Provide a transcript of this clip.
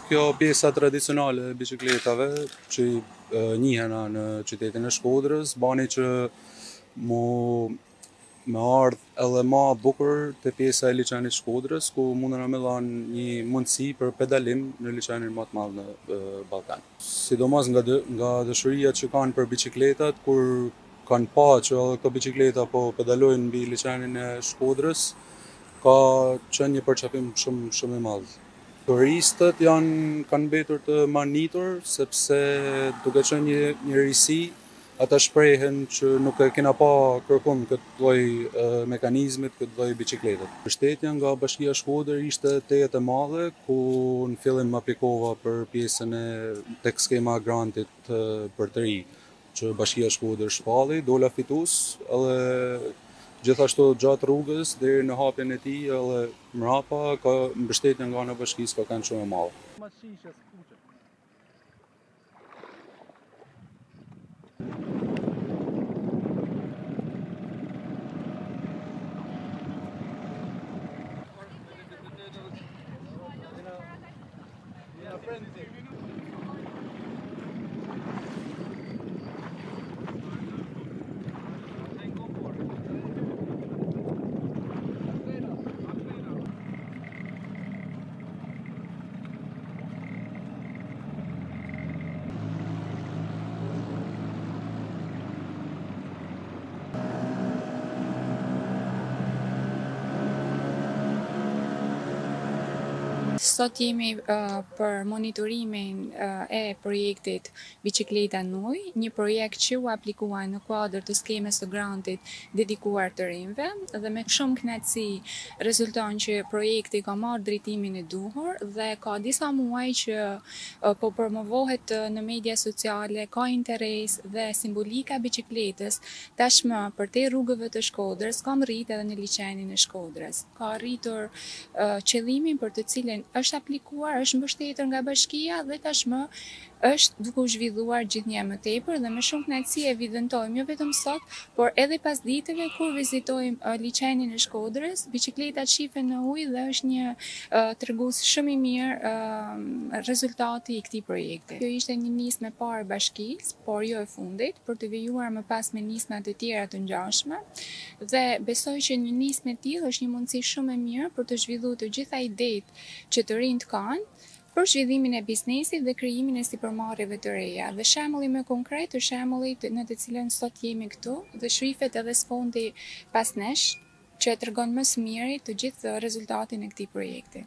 Kjo pjesa tradicionale e biçikletave që njihena në qytetin e Shkodrës, bani që me ardh edhe ma bukur te pjesa e liçenit Shkodrës, ku mundena me dhanë një mundësi për pedalim në liçenin më të madh në Ballkan. Sidomos nga dëshuria që kanë për biçikletat, kur kanë pa që edhe këto biçikleta po pedalojnë mbi liçenin e Shkodrës, ka qenë një përqafim shumë i madh. Turistët kanë mbetur të manitur, sepse duke qenë një risi, ata shprehen që nuk e kena pa kërkum këtë lloj mekanizmit, këtë lloj biçikletet. Mbështetja nga Bashkia e Shkodër ishte tejet e madhe, ku në fillim aplikova për pjesën tek skema grantit për të ri, që Bashkia e Shkodër shpalli, dola fitues, edhe gjithashtu gjatë rrugës deri në hapjen e tij edhe mrapa ka mbështetje nga ana e bashkisë ka qenë shumë e madhe. Sot jemi për monitorimin e projektit Biçikleta në ujë, një projekt që u aplikua në kuadër të skemës së grantit dedikuar të rinjve dhe me shumë kënaqësi rezulton që projekti ka marrë drejtimin e duhur dhe ka disa muaj që po promovohet në media sociale, ka interes dhe simbolika e biçikletës tashmë përtej rrugëve të Shkodrës ka rritë edhe në liçenin e Shkodrës. Ka arritur qëllimin për të cilin është aplikuar, është mbështetur nga bashkia dhe tashmë është duke u zhvilluar gjithnjë më tepër dhe me shumë kënaqësi evidentojmë jo vetëm sot, por edhe pas ditëve kur vizitojmë liçenin e Shkodrës, biçikletat shihen në ujë dhe është një tregues shumë i mirë rezultati i këtij projekti. Kjo ishte një nismë e parë e bashkisë, por jo e fundit, për të vijuar më pas me nisma të tjera të ngjashme dhe besoj që një nismë e tillë është një mundësi shumë e mirë për të zhvilluar të gjitha idetë që të rinjt kanë për zhvillimin e biznesit dhe krijimin e sipërmarrjeve të reja. Dhe shembulli më konkret është shembulli në të cilën sot jemi këtu dhe shifet edhe sfondi pas nesh që tregon më së miri të gjithë rezultatin e këtij projekti.